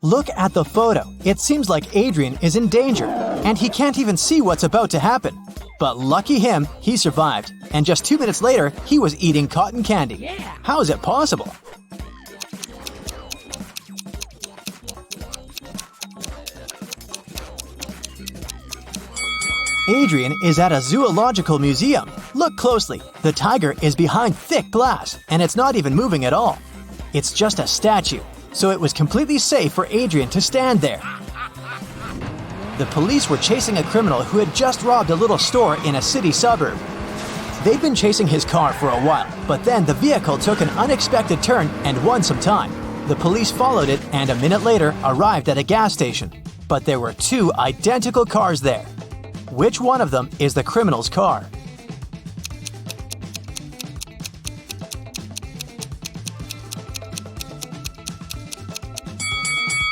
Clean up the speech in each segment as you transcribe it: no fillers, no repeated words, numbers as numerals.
Look at the photo. It seems like Adrian is in danger, and he can't even see what's about to happen. But lucky him, he survived, and just 2 minutes later, he was eating cotton candy. How is it possible? Adrian is at a zoological museum. Look closely. The tiger is behind thick glass, and it's not even moving at all. It's just a statue, so it was completely safe for Adrian to stand there. The police were chasing a criminal who had just robbed a little store in a city suburb. They'd been chasing his car for a while, but then the vehicle took an unexpected turn and won some time. The police followed it and a minute later arrived at a gas station. But there were 2 identical cars there. Which one of them is the criminal's car?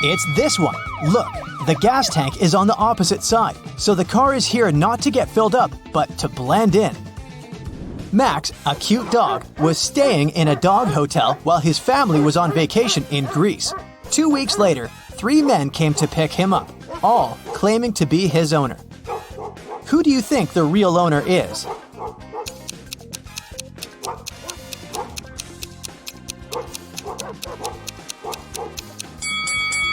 It's this one. Look, the gas tank is on the opposite side, so the car is here not to get filled up, but to blend in. Max, a cute dog, was staying in a dog hotel while his family was on vacation in Greece. 2 weeks later, 3 men came to pick him up, all claiming to be his owner. Who do you think the real owner is?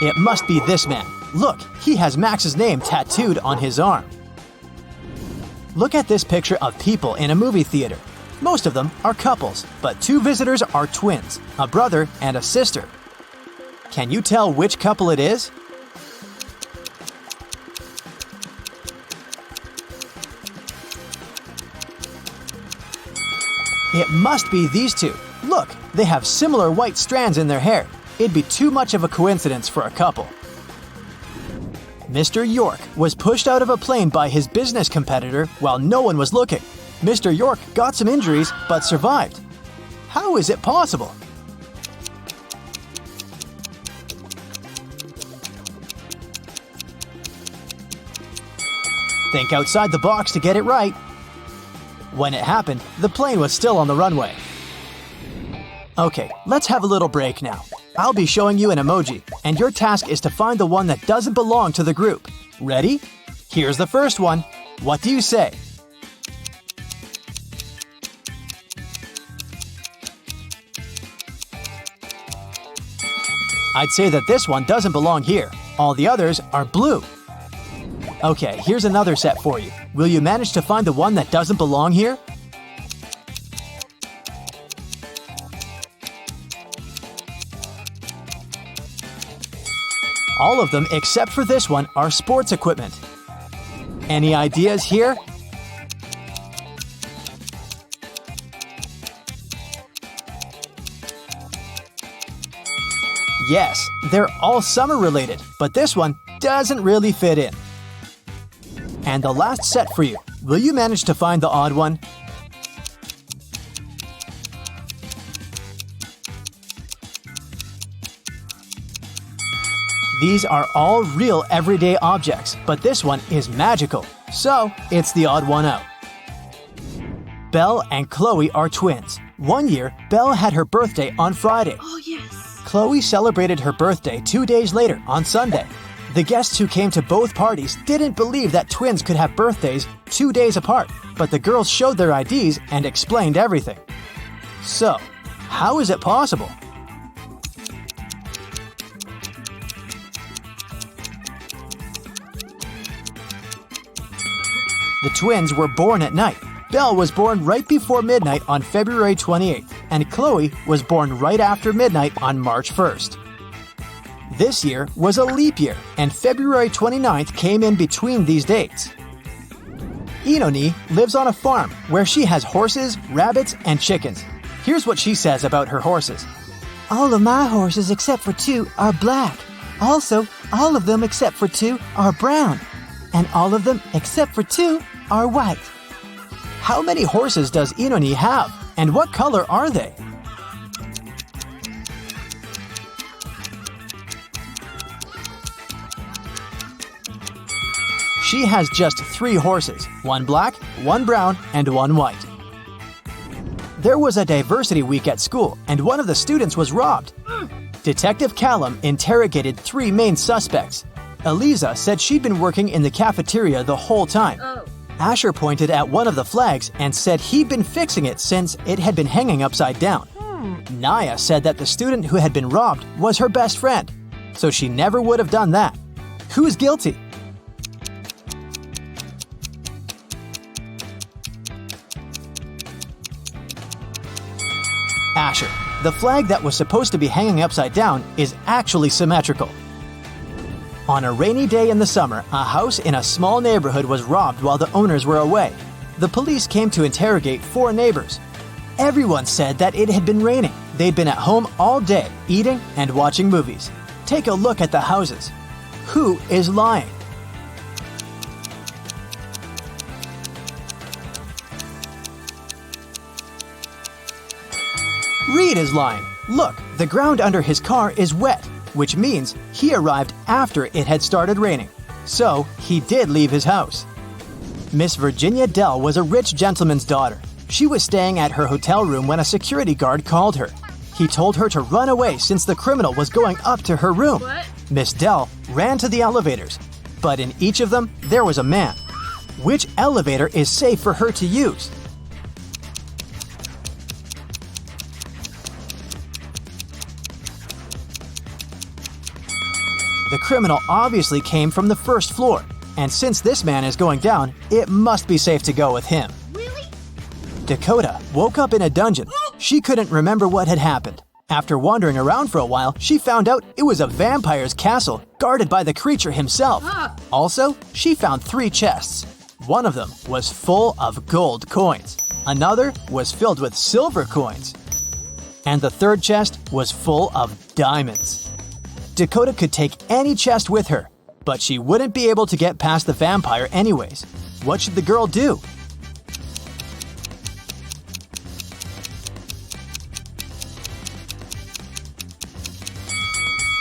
It must be this man. Look, he has Max's name tattooed on his arm. Look at this picture of people in a movie theater. Most of them are couples, but 2 visitors are twins, a brother and a sister. Can you tell which couple it is? It must be these 2. Look, they have similar white strands in their hair. It'd be too much of a coincidence for a couple. Mr. York was pushed out of a plane by his business competitor while no one was looking. Mr. York got some injuries but survived. How is it possible? Think outside the box to get it right. When it happened, the plane was still on the runway. Okay, let's have a little break now. I'll be showing you an emoji, and your task is to find the one that doesn't belong to the group. Ready? Here's the first one. What do you say? I'd say that this one doesn't belong here. All the others are blue. Okay, here's another set for you. Will you manage to find the one that doesn't belong here? All of them except for this one are sports equipment. Any ideas here? Yes, they're all summer related, but this one doesn't really fit in. And the last set for you. Will you manage to find the odd one? These are all real everyday objects, but this one is magical, so it's the odd one out. Belle and Chloe are twins. One year, Belle had her birthday on Friday. Oh, yes. Chloe celebrated her birthday 2 days later on Sunday. The guests who came to both parties didn't believe that twins could have birthdays 2 days apart, but the girls showed their IDs and explained everything. So, how is it possible? The twins were born at night. Belle was born right before midnight on February 28th, and Chloe was born right after midnight on March 1st. This year was a leap year, and February 29th came in between these dates. Inoni lives on a farm where she has horses, rabbits, and chickens. Here's what she says about her horses. All of my horses except for 2 are black. Also, all of them except for 2 are brown. And all of them except for 2 are white. How many horses does Inoni have, and what color are they? She has just 3 horses, 1 black, 1 brown, and 1 white. There was a diversity week at school, and one of the students was robbed. Detective Callum interrogated 3 main suspects. Eliza said she'd been working in the cafeteria the whole time. Asher pointed at one of the flags and said he'd been fixing it since it had been hanging upside down. Naya said that the student who had been robbed was her best friend, so she never would have done that. Who's guilty? Asher. The flag that was supposed to be hanging upside down is actually symmetrical. On a rainy day in the summer, a house in a small neighborhood was robbed while the owners were away. The police came to interrogate 4 neighbors. Everyone said that it had been raining. They'd been at home all day, eating and watching movies. Take a look at the houses. Who is lying? Reed is lying. Look, the ground under his car is wet, which means he arrived after it had started raining. So, he did leave his house. Miss Virginia Dell was a rich gentleman's daughter. She was staying at her hotel room when a security guard called her. He told her to run away since the criminal was going up to her room. Miss Dell ran to the elevators, but in each of them, there was a man. Which elevator is safe for her to use? The criminal obviously came from the first floor, and since this man is going down, it must be safe to go with him. Really? Dakota woke up in a dungeon. She couldn't remember what had happened. After wandering around for a while, she found out it was a vampire's castle guarded by the creature himself. Also, she found 3 chests. One of them was full of gold coins. Another was filled with silver coins. And the third chest was full of diamonds. Dakota could take any chest with her, but she wouldn't be able to get past the vampire anyways. What should the girl do?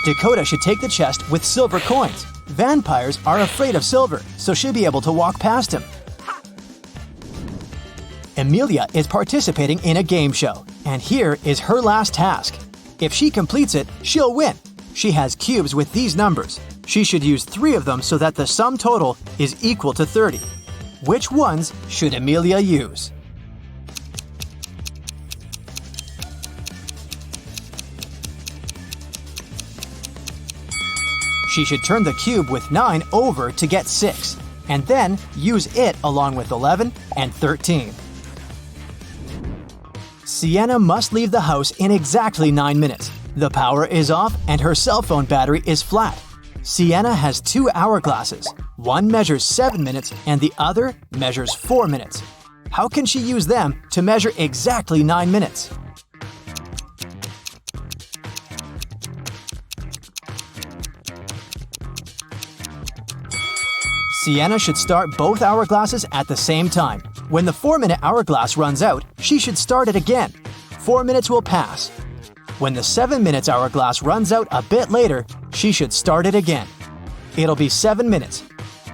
Dakota should take the chest with silver coins. Vampires are afraid of silver, so she'll be able to walk past him. Amelia is participating in a game show, and here is her last task. If she completes it, she'll win. She has cubes with these numbers. She should use 3 of them so that the sum total is equal to 30. Which ones should Amelia use? She should turn the cube with 9 over to get 6, and then use it along with 11 and 13. Sienna must leave the house in exactly 9 minutes. The power is off and her cell phone battery is flat. Sienna has 2 hourglasses. One measures 7 minutes and the other measures 4 minutes. How can she use them to measure exactly 9 minutes? Sienna should start both hourglasses at the same time. When the 4-minute hourglass runs out, she should start it again. 4 minutes will pass. When the 7 minutes hourglass runs out a bit later, she should start it again. It'll be 7 minutes.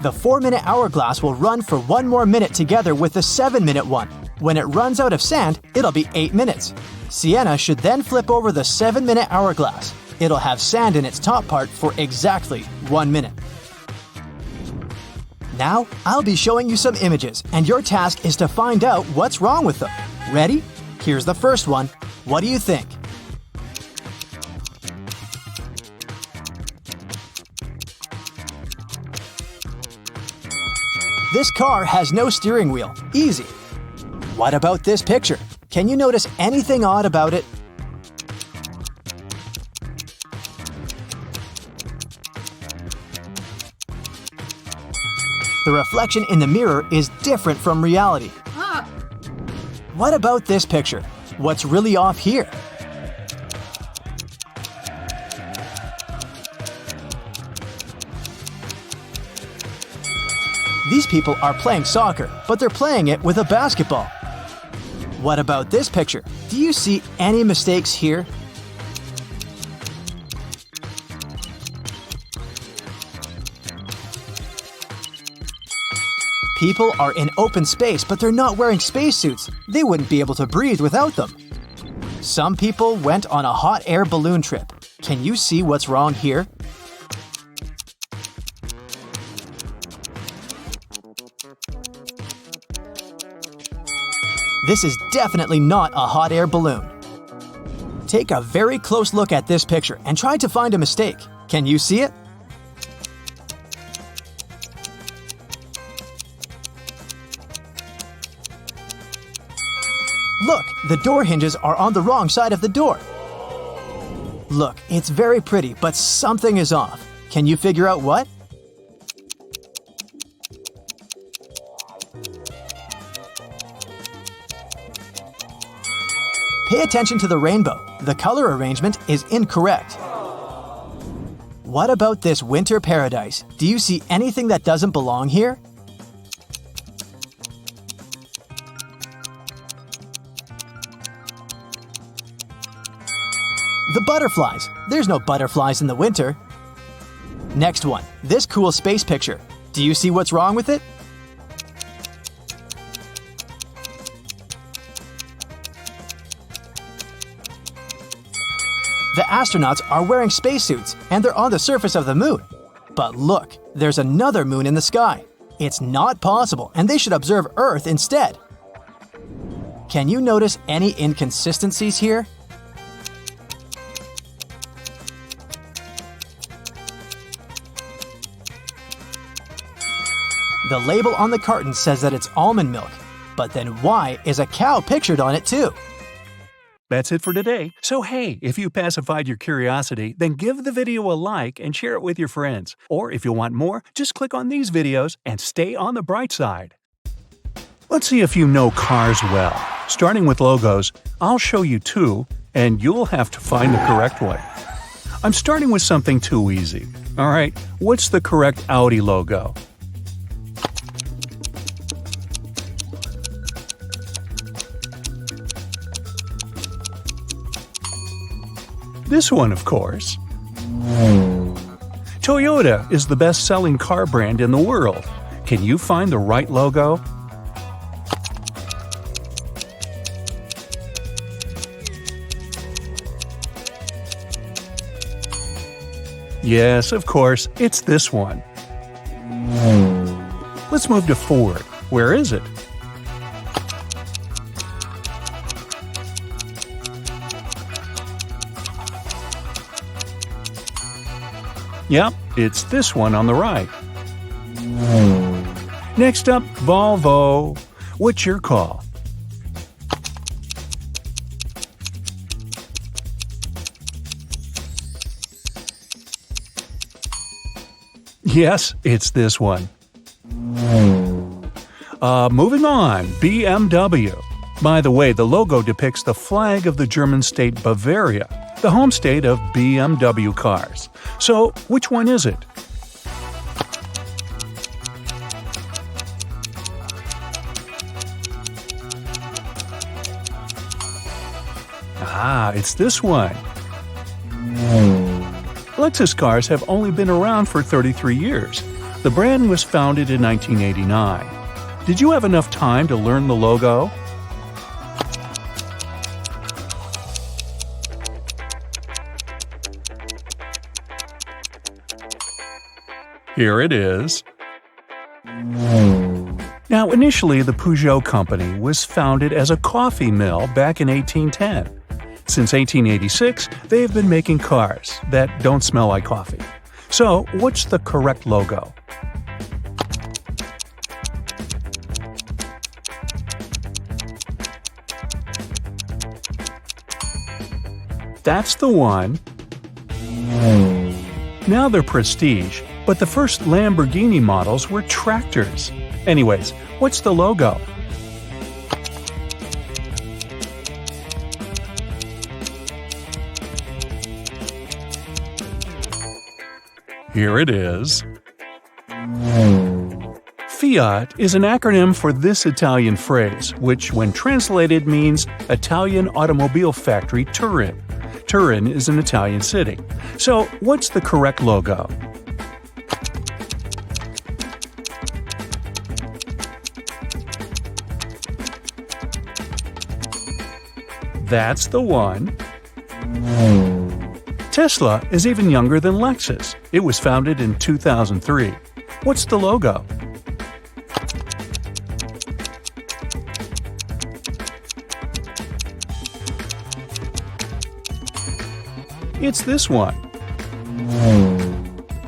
The 4-minute hourglass will run for 1 more minute together with the 7-minute one. When it runs out of sand, it'll be 8 minutes. Sienna should then flip over the 7-minute hourglass. It'll have sand in its top part for exactly 1 minute. Now, I'll be showing you some images, and your task is to find out what's wrong with them. Ready? Here's the first one. What do you think? This car has no steering wheel. Easy. What about this picture? Can you notice anything odd about it? The reflection in the mirror is different from reality. What about this picture? What's really off here? These people are playing soccer, but they're playing it with a basketball. What about this picture? Do you see any mistakes here? People are in open space, but they're not wearing spacesuits. They wouldn't be able to breathe without them. Some people went on a hot air balloon trip. Can you see what's wrong here? This is definitely not a hot air balloon. Take a very close look at this picture and try to find a mistake. Can you see it? Look, the door hinges are on the wrong side of the door. Look, it's very pretty, but something is off. Can you figure out what? Pay attention to the rainbow. The color arrangement is incorrect. What about this winter paradise? Do you see anything that doesn't belong here? The butterflies. There's no butterflies in the winter. Next one, this cool space picture. Do you see what's wrong with it? The astronauts are wearing spacesuits and they're on the surface of the moon. But look, there's another moon in the sky. It's not possible and they should observe Earth instead. Can you notice any inconsistencies here? The label on the carton says that it's almond milk, but then why is a cow pictured on it too? That's it for today. So hey, if you pacified your curiosity, then give the video a like and share it with your friends. Or if you want more, just click on these videos and stay on the bright side. Let's see if you know cars well. Starting with logos, I'll show you two, and you'll have to find the correct one. I'm starting with something too easy. Alright, what's the correct Audi logo? This one, of course. Toyota is the best-selling car brand in the world. Can you find the right logo? Yes, of course, it's this one. Let's move to Ford. Where is it? Yep, it's this one on the right. Next up, Volvo. What's your call? Yes, it's this one. Moving on, BMW. By the way, the logo depicts the flag of the German state Bavaria, the home state of BMW cars. So, which one is it? Ah, it's this one. Lexus cars have only been around for 33 years. The brand was founded in 1989. Did you have enough time to learn the logo? Here it is. Now, initially, the Peugeot company was founded as a coffee mill back in 1810. Since 1886, they have been making cars that don't smell like coffee. So, what's the correct logo? That's the one. Now they're prestige, but the first Lamborghini models were tractors. Anyways, what's the logo? Here it is. Fiat is an acronym for this Italian phrase, which when translated means Italian Automobile Factory Turin. Turin is an Italian city. So, what's the correct logo? That's the one. Tesla is even younger than Lexus. It was founded in 2003. What's the logo? It's this one.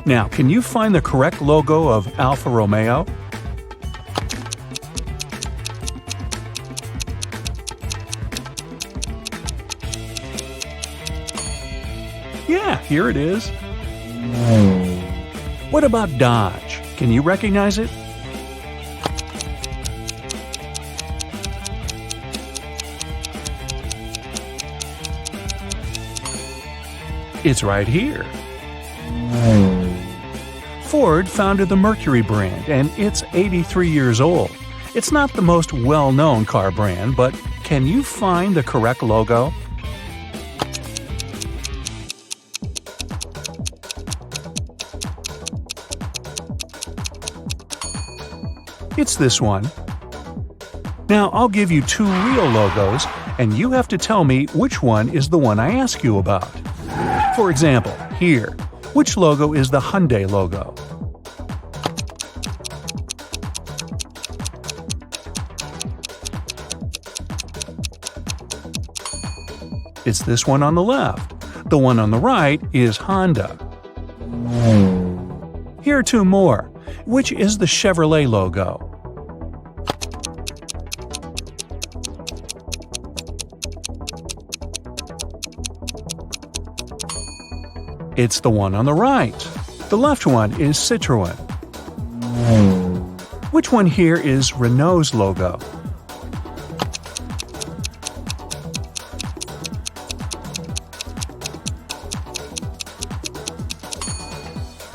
Now, can you find the correct logo of Alfa Romeo? Yeah, here it is. What about Dodge? Can you recognize it? It's right here. Ford founded the Mercury brand, and it's 83 years old. It's not the most well-known car brand, but can you find the correct logo? It's this one. Now, I'll give you two real logos, and you have to tell me which one is the one I ask you about. For example, here, which logo is the Hyundai logo? It's this one on the left. The one on the right is Honda. Here are two more. Which is the Chevrolet logo? It's the one on the right. The left one is Citroën. Which one here is Renault's logo?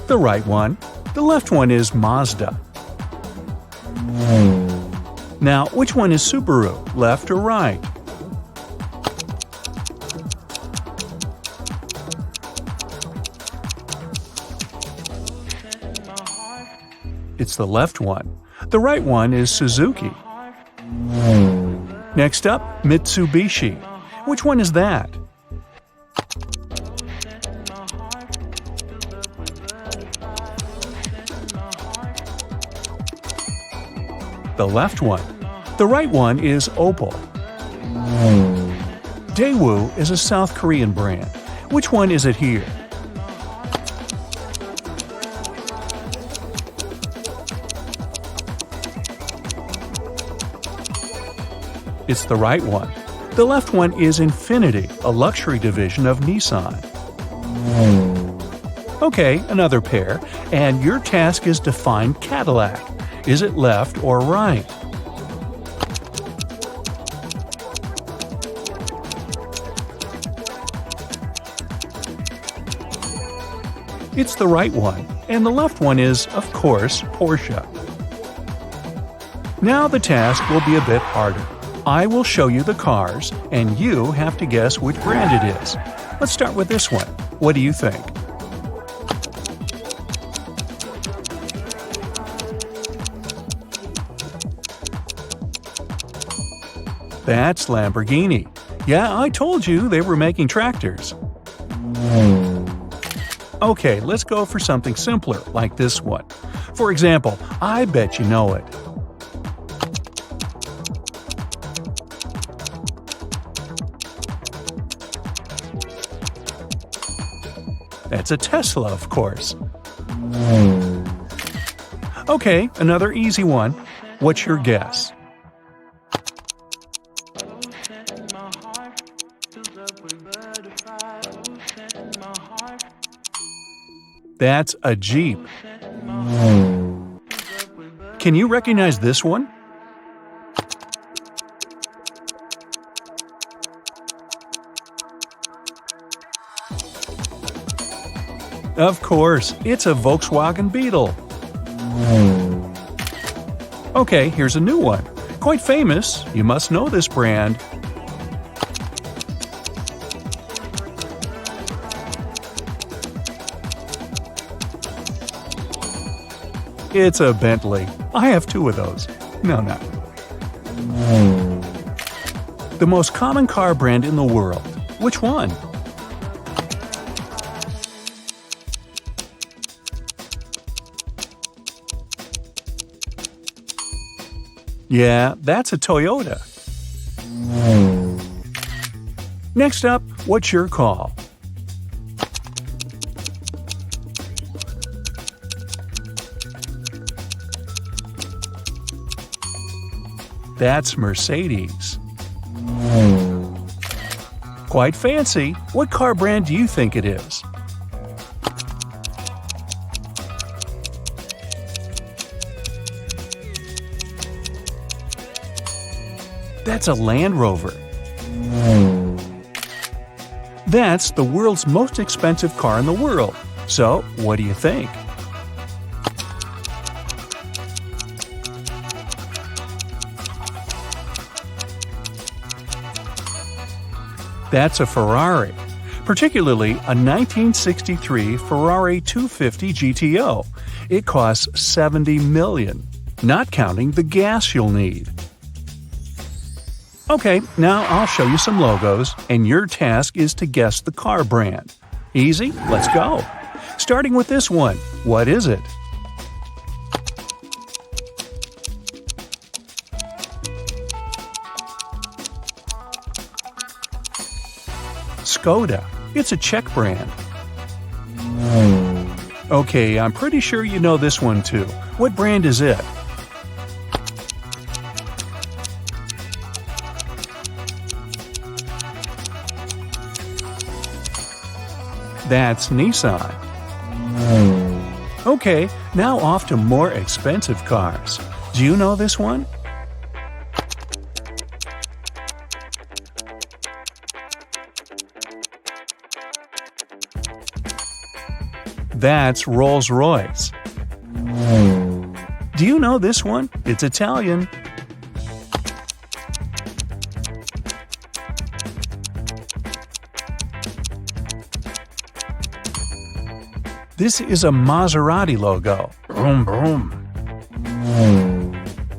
The right one. The left one is Mazda. Now, which one is Subaru, left or right? It's the left one. The right one is Suzuki. Next up, Mitsubishi. Which one is that? The left one. The right one is Opel. Daewoo is a South Korean brand. Which one is it here? It's the right one. The left one is Infiniti, a luxury division of Nissan. Okay, another pair, and your task is to find Cadillac. Is it left or right? It's the right one, and the left one is, of course, Porsche. Now the task will be a bit harder. I will show you the cars, and you have to guess which brand it is. Let's start with this one. What do you think? That's Lamborghini. Yeah, I told you they were making tractors. Okay, let's go for something simpler, like this one. For example, I bet you know it. That's a Tesla, of course. Okay, another easy one. What's your guess? That's a Jeep. Can you recognize this one? Of course, it's a Volkswagen Beetle. Okay, here's a new one. Quite famous, you must know this brand. It's a Bentley. I have two of those. No. The most common car brand in the world. Which one? Yeah, that's a Toyota. Next up, what's your call? That's Mercedes. Quite fancy. What car brand do you think it is? That's a Land Rover. That's the world's most expensive car in the world. So, what do you think? That's a Ferrari, particularly a 1963 Ferrari 250 GTO. It costs $70 million, not counting the gas you'll need. Okay, now I'll show you some logos, and your task is to guess the car brand. Easy? Let's go. Starting with this one. What is it? Skoda. It's a Czech brand. Okay, I'm pretty sure you know this one too. What brand is it? That's Nissan. Okay, now off to more expensive cars. Do you know this one? That's Rolls-Royce. Do you know this one? It's Italian. This is a Maserati logo. Vroom, vroom.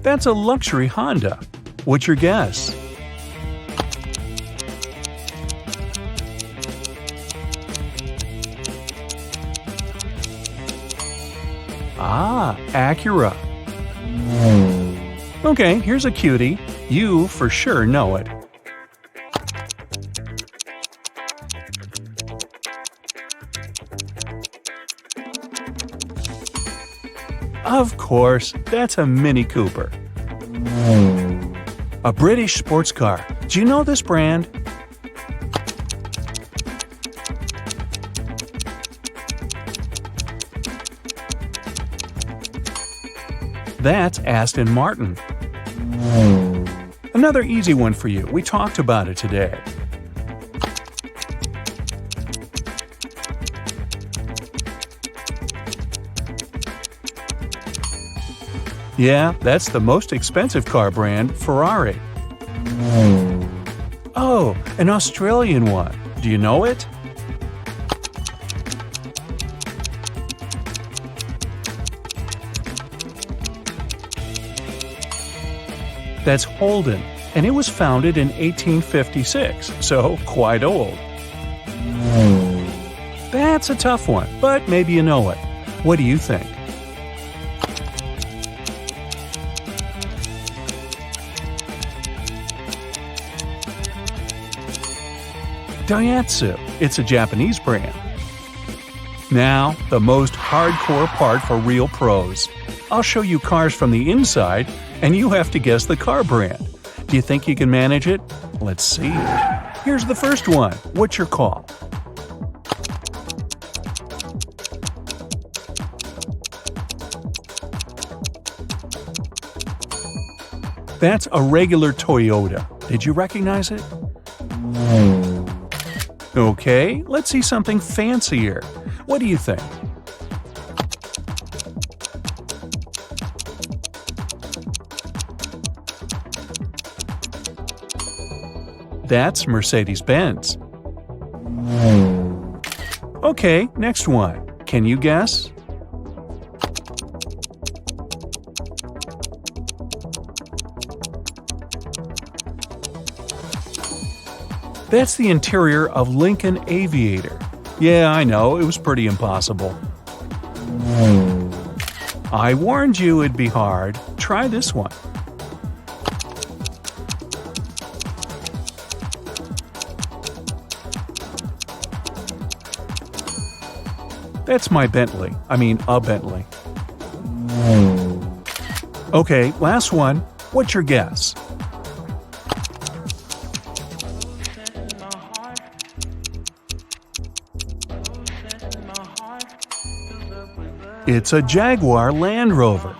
That's a luxury Honda. What's your guess? Ah, Acura. Okay, here's a cutie. You for sure know it. Of course, that's a Mini Cooper. A British sports car. Do you know this brand? That's Aston Martin. Another easy one for you. We talked about it today. Yeah, that's the most expensive car brand, Ferrari. Oh, an Australian one. Do you know it? That's Holden, and it was founded in 1856, so quite old. That's a tough one, but maybe you know it. What do you think? Daihatsu. It's a Japanese brand. Now, the most hardcore part for real pros. I'll show you cars from the inside, and you have to guess the car brand. Do you think you can manage it? Let's see. Here's the first one. What's your call? That's a regular Toyota. Did you recognize it? Okay, let's see something fancier. What do you think? That's Mercedes-Benz. Okay, next one. Can you guess? That's the interior of Lincoln Aviator. Yeah, I know, it was pretty impossible. I warned you it'd be hard. Try this one. That's my Bentley. I mean, a Bentley. Okay, last one. What's your guess? It's a Jaguar Land Rover.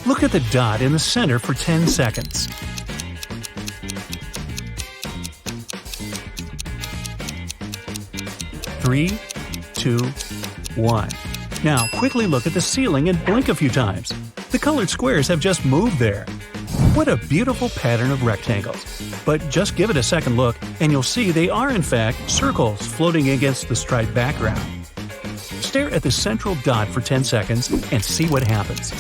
Look at the dot in the center for 10 seconds. Three, 2, 1. Now, quickly look at the ceiling and blink a few times. The colored squares have just moved there. What a beautiful pattern of rectangles. But just give it a second look, and you'll see they are in fact circles floating against the striped background. Stare at the central dot for 10 seconds and see what happens.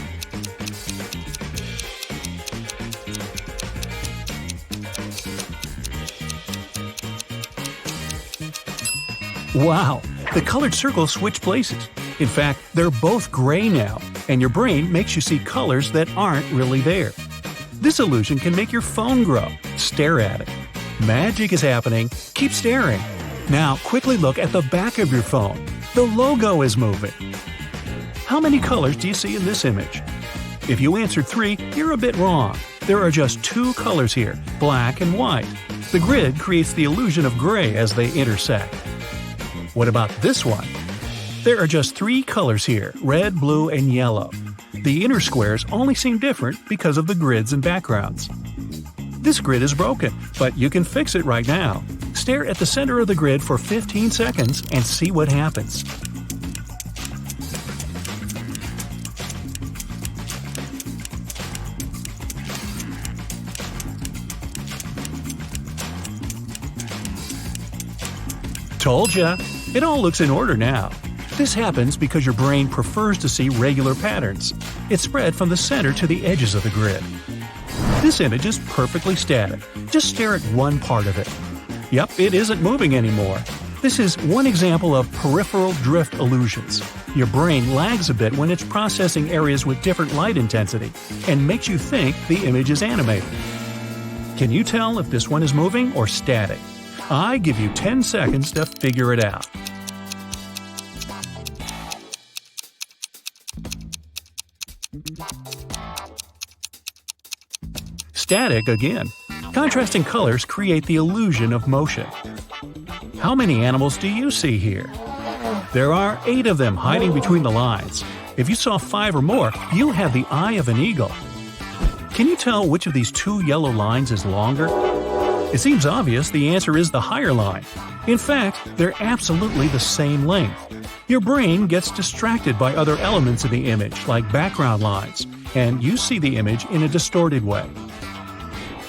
Wow, the colored circles switch places. In fact, they're both gray now, and your brain makes you see colors that aren't really there. This illusion can make your phone grow. Stare at it. Magic is happening. Keep staring. Now, quickly look at the back of your phone. The logo is moving. How many colors do you see in this image? If you answered 3, you're a bit wrong. There are just 2 colors here, black and white. The grid creates the illusion of gray as they intersect. What about this one? There are just 3 colors here, red, blue, and yellow. The inner squares only seem different because of the grids and backgrounds. This grid is broken, but you can fix it right now. Stare at the center of the grid for 15 seconds and see what happens. Told ya! It all looks in order now. This happens because your brain prefers to see regular patterns. It's spread from the center to the edges of the grid. This image is perfectly static. Just stare at one part of it. Yep, it isn't moving anymore. This is one example of peripheral drift illusions. Your brain lags a bit when it's processing areas with different light intensity and makes you think the image is animated. Can you tell if this one is moving or static? I give you 10 seconds to figure it out. Static again. Contrasting colors create the illusion of motion. How many animals do you see here? There are 8 of them hiding between the lines. If you saw 5 or more, you have the eye of an eagle. Can you tell which of these 2 yellow lines is longer? It seems obvious the answer is the higher line. In fact, they're absolutely the same length. Your brain gets distracted by other elements in the image, like background lines, and you see the image in a distorted way.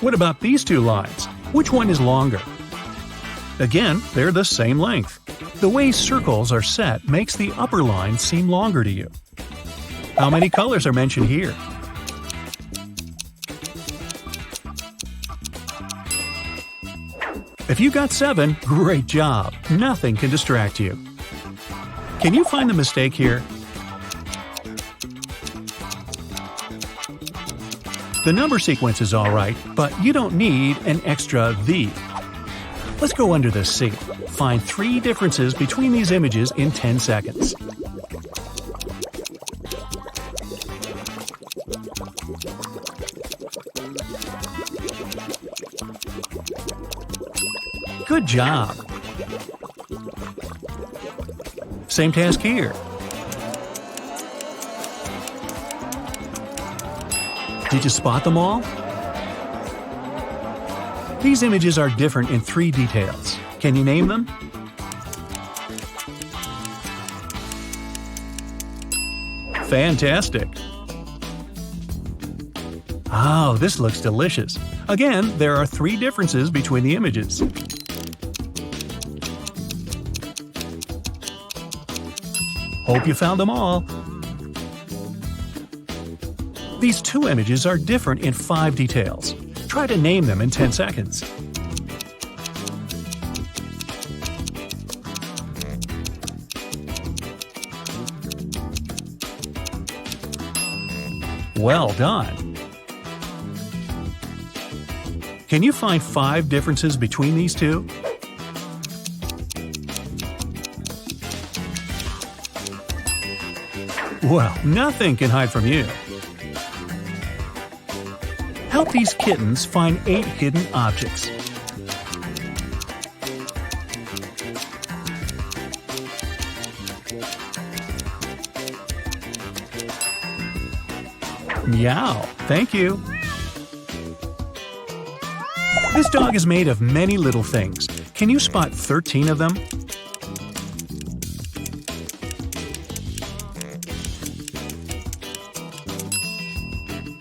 What about these 2 lines? Which one is longer? Again, they're the same length. The way circles are set makes the upper line seem longer to you. How many colors are mentioned here? If you got 7, great job. Nothing can distract you. Can you find the mistake here? The number sequence is alright, but you don't need an extra "the." Let's go under the C. Find 3 differences between these images in 10 seconds. Good job! Same task here. Did you spot them all? These images are different in 3 details. Can you name them? Fantastic! Oh, this looks delicious. Again, there are 3 differences between the images. Hope you found them all. These 2 images are different in 5 details. Try to name them in 10 seconds. Well done! Can you find 5 differences between these two? Well, nothing can hide from you. Help these kittens find 8 hidden objects. Meow, thank you. This dog is made of many little things. Can you spot 13 of them?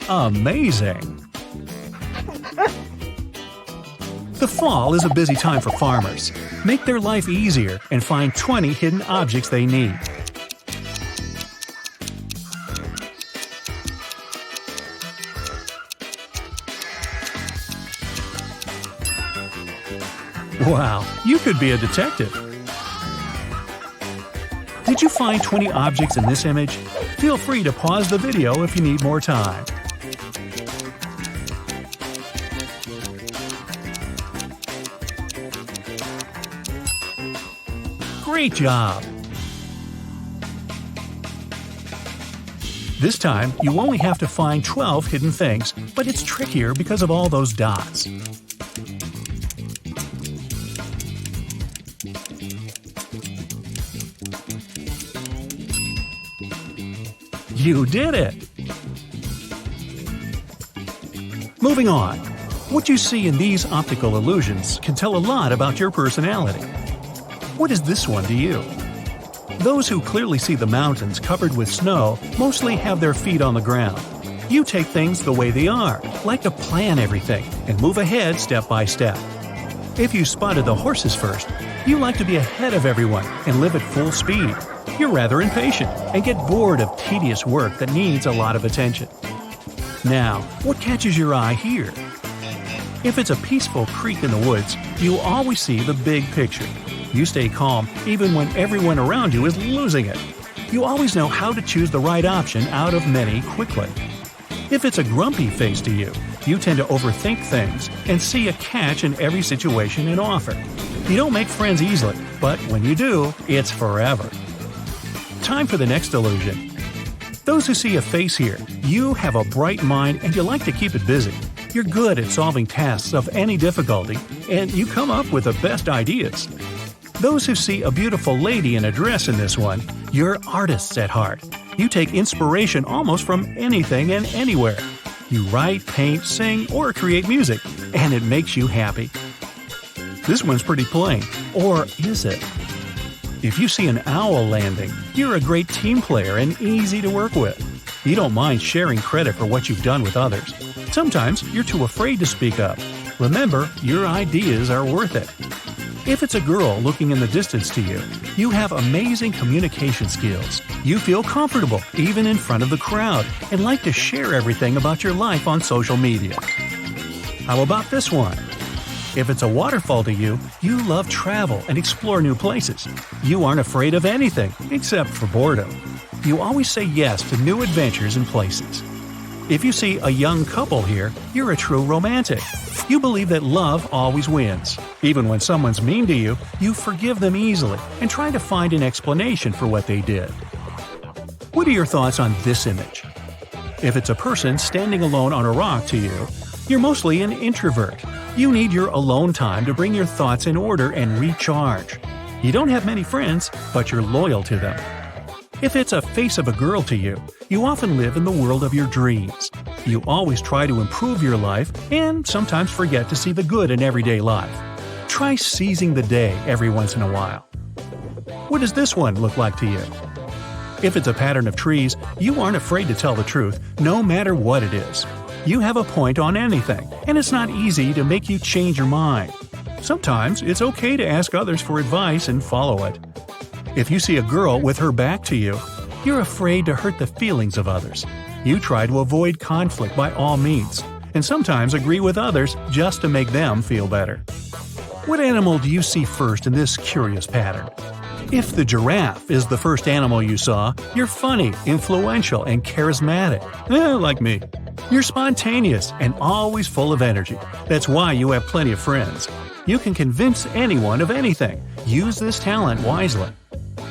Amazing! The fall is a busy time for farmers. Make their life easier and find 20 hidden objects they need. Wow, you could be a detective! Did you find 20 objects in this image? Feel free to pause the video if you need more time. Great job! This time, you only have to find 12 hidden things, but it's trickier because of all those dots. You did it! Moving on. What you see in these optical illusions can tell a lot about your personality. What is this one to you? Those who clearly see the mountains covered with snow mostly have their feet on the ground. You take things the way they are, like to plan everything, and move ahead step by step. If you spotted the horses first, you like to be ahead of everyone and live at full speed. You're rather impatient and get bored of tedious work that needs a lot of attention. Now, what catches your eye here? If it's a peaceful creek in the woods, you always see the big picture. You stay calm even when everyone around you is losing it. You always know how to choose the right option out of many quickly. If it's a grumpy face to you, you tend to overthink things and see a catch in every situation and offer. You don't make friends easily, but when you do, it's forever. Time for the next illusion. Those who see a face here, you have a bright mind and you like to keep it busy. You're good at solving tasks of any difficulty, and you come up with the best ideas. Those who see a beautiful lady in a dress in this one, you're artists at heart. You take inspiration almost from anything and anywhere. You write, paint, sing, or create music, and it makes you happy. This one's pretty plain, or is it? If you see an owl landing, you're a great team player and easy to work with. You don't mind sharing credit for what you've done with others. Sometimes you're too afraid to speak up. Remember, your ideas are worth it. If it's a girl looking in the distance to you, you have amazing communication skills. You feel comfortable even in front of the crowd and like to share everything about your life on social media. How about this one? If it's a waterfall to you, you love travel and explore new places. You aren't afraid of anything except for boredom. You always say yes to new adventures and places. If you see a young couple here, you're a true romantic. You believe that love always wins. Even when someone's mean to you, you forgive them easily and try to find an explanation for what they did. What are your thoughts on this image? If it's a person standing alone on a rock to you, you're mostly an introvert. You need your alone time to bring your thoughts in order and recharge. You don't have many friends, but you're loyal to them. If it's a face of a girl to you, you often live in the world of your dreams. You always try to improve your life and sometimes forget to see the good in everyday life. Try seizing the day every once in a while. What does this one look like to you? If it's a pattern of trees, you aren't afraid to tell the truth, no matter what it is. You have a point on anything, and it's not easy to make you change your mind. Sometimes it's okay to ask others for advice and follow it. If you see a girl with her back to you, you're afraid to hurt the feelings of others. You try to avoid conflict by all means, and sometimes agree with others just to make them feel better. What animal do you see first in this curious pattern? If the giraffe is the first animal you saw, you're funny, influential, and charismatic. Like me. You're spontaneous and always full of energy. That's why you have plenty of friends. You can convince anyone of anything. Use this talent wisely.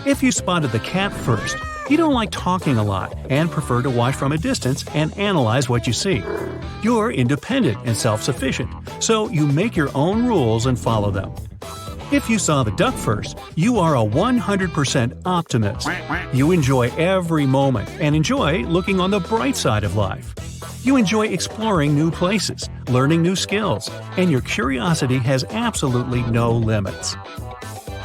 If you spotted the cat first, you don't like talking a lot and prefer to watch from a distance and analyze what you see. You're independent and self-sufficient, so you make your own rules and follow them. If you saw the duck first, you are a 100% optimist. You enjoy every moment and enjoy looking on the bright side of life. You enjoy exploring new places, learning new skills, and your curiosity has absolutely no limits.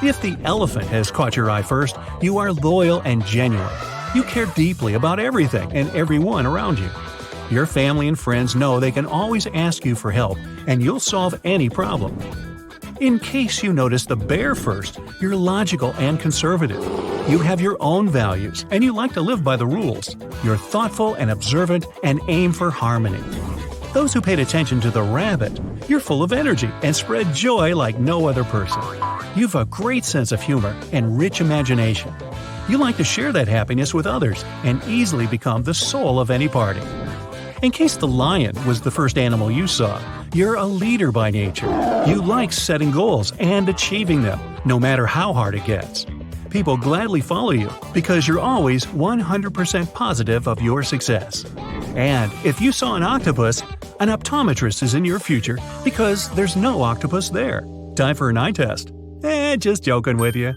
If the elephant has caught your eye first, you are loyal and genuine. You care deeply about everything and everyone around you. Your family and friends know they can always ask you for help, and you'll solve any problem. In case you notice the bear first, you're logical and conservative. You have your own values, and you like to live by the rules. You're thoughtful and observant and aim for harmony. Those who paid attention to the rabbit, you're full of energy and spread joy like no other person. You've a great sense of humor and rich imagination. You like to share that happiness with others and easily become the soul of any party. In case the lion was the first animal you saw, you're a leader by nature. You like setting goals and achieving them, no matter how hard it gets. People gladly follow you because you're always 100% positive of your success. And if you saw an octopus, an optometrist is in your future because there's no octopus there. Time for an eye test. Just joking with you.